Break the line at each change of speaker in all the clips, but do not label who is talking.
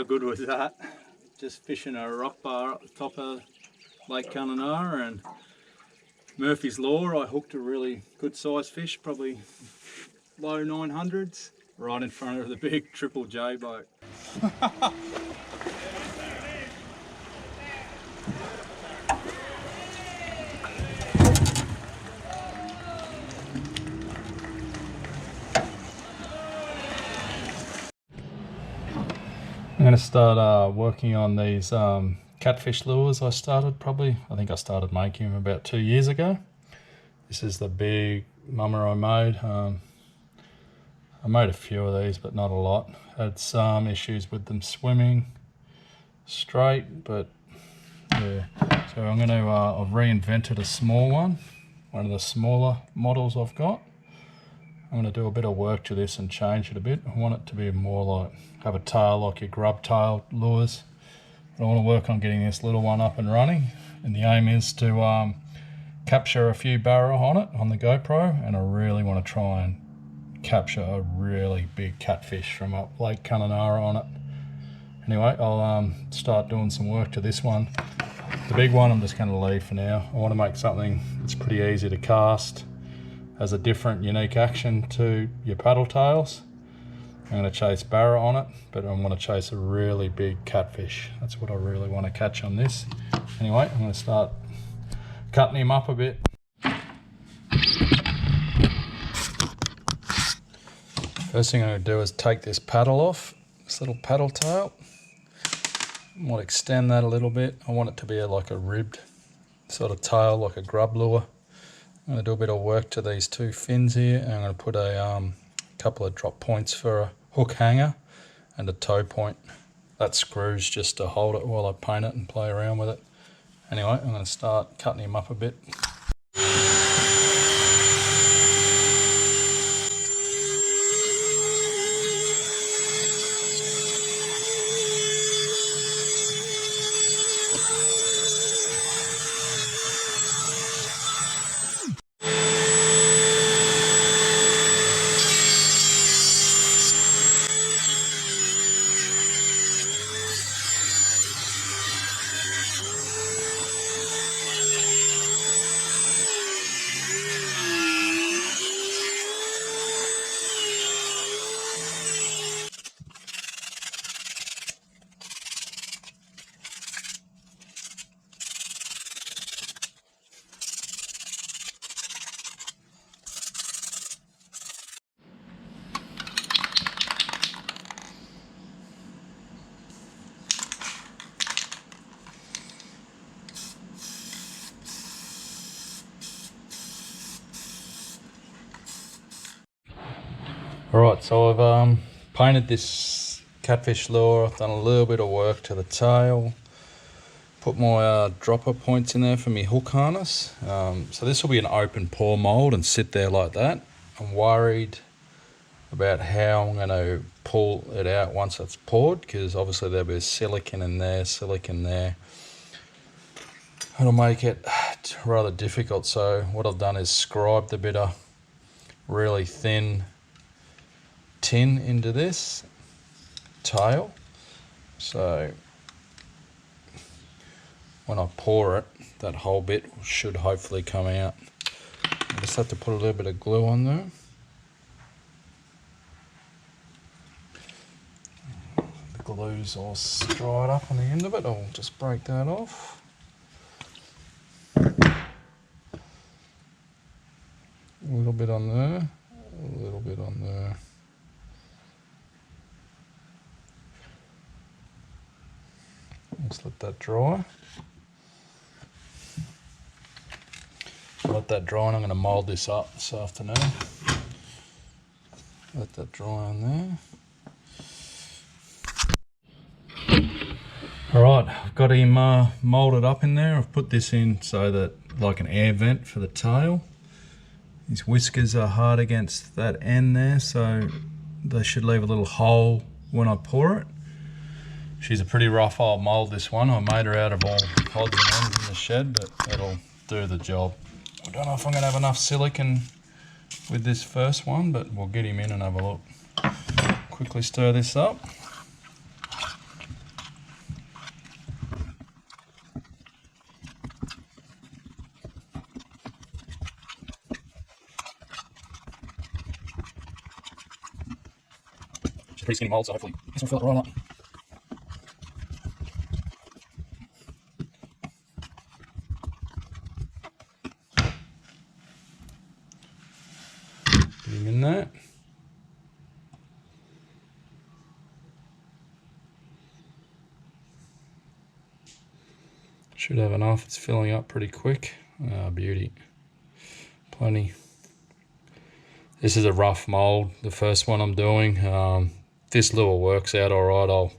How good was that? Just fishing a rock bar up the top of Lake Kununurra, and Murphy's Law, I hooked a really good sized fish, probably low 900s, right in front of the big Triple J boat. I'm going to start working on these catfish lures. I think I started making them about 2 years ago. This is the big mummer I made. I made a few of these, but not a lot. Had some issues with them swimming straight, but yeah. So I'm going to, I've reinvented a small one of the smaller models I've got. I'm going to do a bit of work to this and change it a bit. I want it to be more like, have a tail like your grub tail lures. But I want to work on getting this little one up and running. And the aim is to capture a few barra on it, on the GoPro. And I really want to try and capture a really big catfish from up Lake Kununurra on it. Anyway, I'll start doing some work to this one. The big one I'm just going to leave for now. I want to make something that's pretty easy to cast, has a different unique action to your paddle tails. I'm going to chase barra on it, but I want to chase a really big catfish. That's what I really want to catch on this. Anyway, I'm going to start cutting him up a bit. First thing I'm going to do is take this paddle off, this little paddle tail. I might extend that a little bit. I want it to be like a ribbed sort of tail, like a grub lure. I'm going to do a bit of work to these two fins here, and I'm going to put a couple of drop points for a hook hanger and a toe point. That screws just to hold it while I paint it and play around with it. Anyway, I'm going to start cutting him up a bit. Alright, so I've painted this catfish lure. I've done a little bit of work to the tail. Put my dropper points in there for my hook harness. So this will be an open pour mold and sit there like that. I'm worried about how I'm going to pull it out once it's poured, because obviously there'll be silicone in there, silicone there. It'll make it rather difficult. So what I've done is scribed a bit of really thin tin into this tail, so when I pour it, that whole bit should hopefully come out. I just have to put a little bit of glue on there. The glue's all dried up on the end of it. I'll just break that off. A little bit on there, a little bit on there. Just let that dry. Let that dry, and I'm going to mould this up this afternoon. Let that dry on there. Alright, I've got him moulded up in there. I've put this in so that, like an air vent for the tail. His whiskers are hard against that end there, so they should leave a little hole when I pour it. She's a pretty rough old mould, this one. I made her out of all odds and ends in the shed, but it'll do the job. I don't know if I'm going to have enough silicone with this first one, but we'll get him in and have a look. Quickly stir this up. pretty skinny mould, so hopefully this will fill it right up. Put him in there. Should have enough. It's filling up pretty quick. Ah, beauty. Plenty. This is a rough mould, the first one I'm doing. This lure works out alright. I'll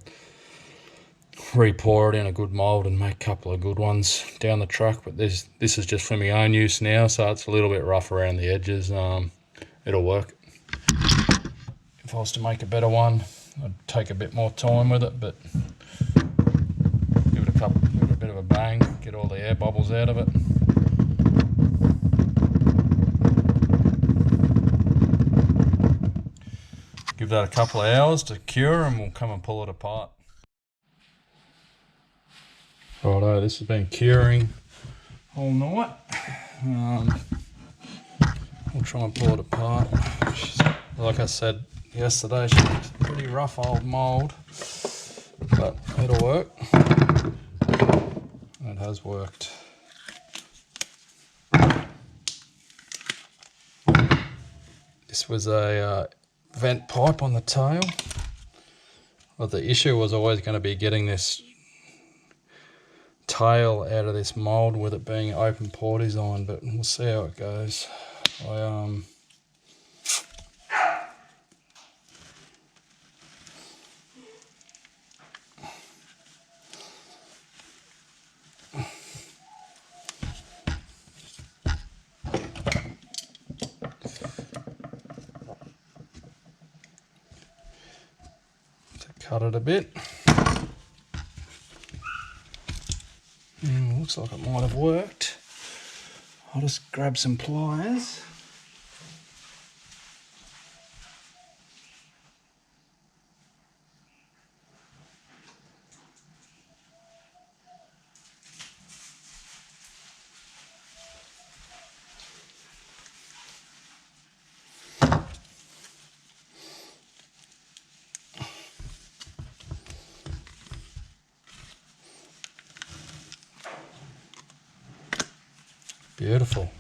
re-pour it in a good mould and make a couple of good ones down the track, but this is just for my own use now, so it's a little bit rough around the edges. It'll work. If I was to make a better one, I'd take a bit more time with it, but give it a bit of a bang, get all the air bubbles out of it. Give that a couple of hours to cure and we'll come and pull it apart. Righto, this has been curing all night. We'll try and pull it apart. Like I said yesterday, she's pretty rough old mould, but it'll work. It has worked. This was a vent pipe on the tail. Well, the issue was always going to be getting this tail out of this mould with it being open pore design, but we'll see how it goes. Cut it a bit. Looks like it might have worked. I'll just grab some pliers. Beautiful,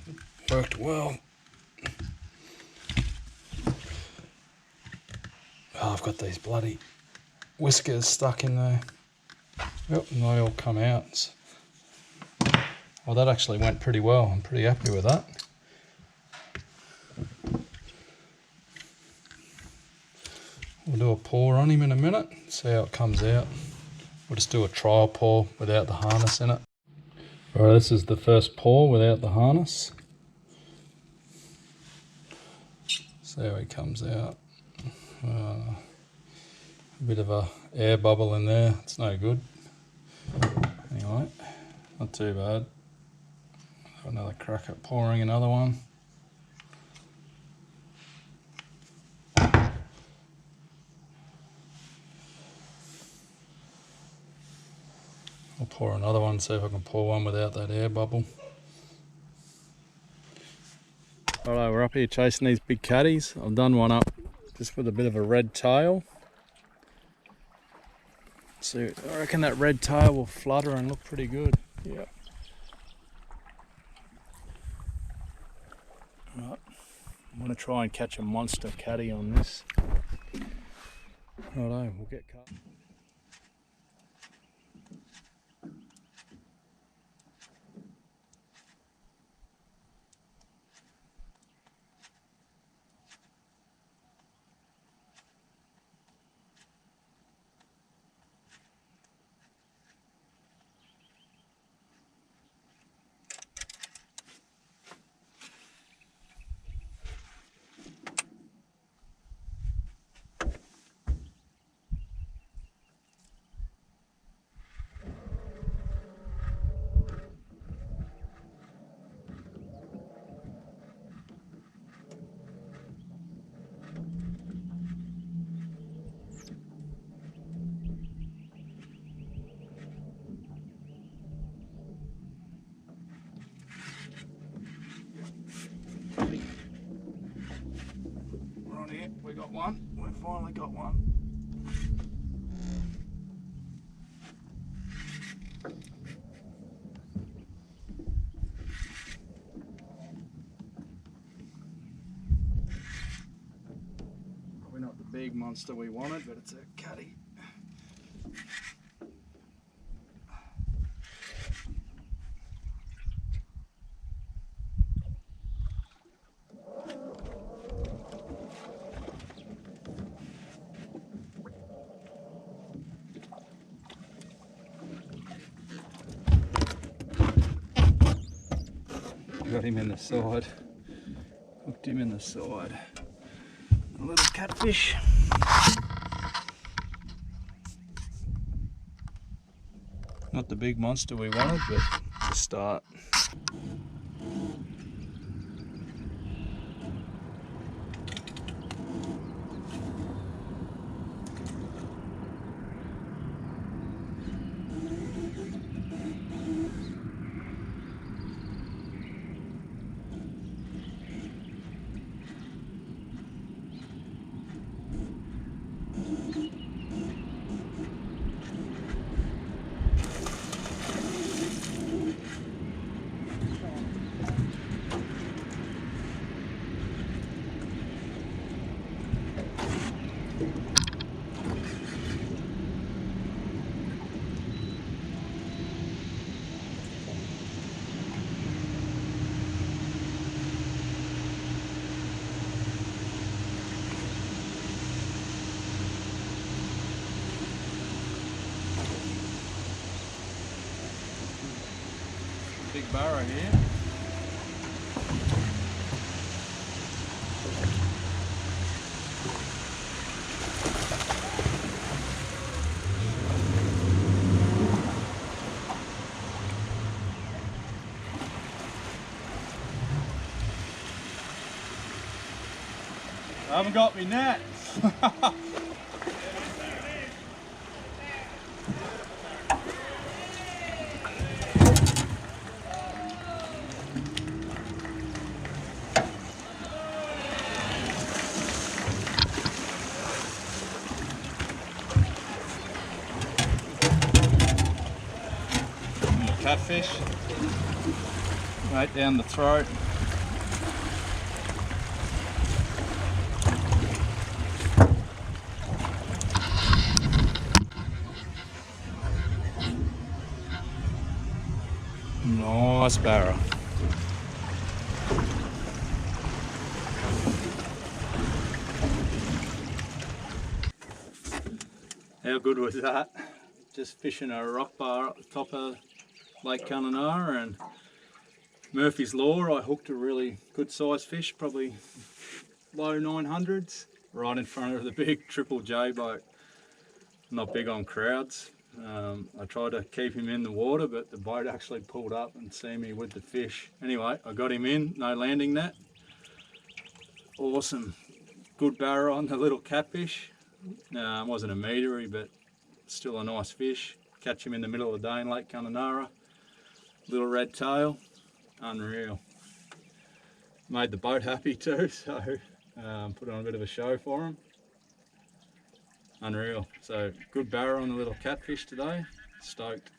worked well. Oh, I've got these bloody whiskers stuck in there. Yep, and they all come out. Well, that actually went pretty well. I'm pretty happy with that. We'll do a pour on him in a minute, see how it comes out. We'll just do a trial pour without the harness in it. Alright, this is the first pour without the harness. See how he comes out. A bit of a air bubble in there, it's no good. Anyway, not too bad. Got another crack at pouring another one. I'll pour another one, see if I can pour one without that air bubble. Alright, we're up here chasing these big catties. I've done one up just with a bit of a red tail. So I reckon that red tail will flutter and look pretty good. Yeah. Right. I'm going to try and catch a monster catty on this. Righto, we'll get cut. We got one. We finally got one. big monster we wanted, but it's a cutty. Got him in the side, hooked him in the side. A little catfish. Not the big monster we wanted, but it's a start. Big barra here. I haven't got me net. Catfish, right down the throat. Nice barra. How good was that? Just fishing a rock bar up the top of Lake Kununurra, and Murphy's Law, I hooked a really good sized fish, probably low 900s, right in front of the big Triple J boat. Not big on crowds. I tried to keep him in the water, but the boat actually pulled up and see me with the fish. Anyway, I got him in, no landing net. Awesome. Good barra on the little catfish. It wasn't a metery, but still a nice fish. Catch him in the middle of the day in Lake Kununurra. Little red tail, unreal. Made the boat happy too, so put on a bit of a show for him. Unreal. So good barra on the little catfish today. Stoked.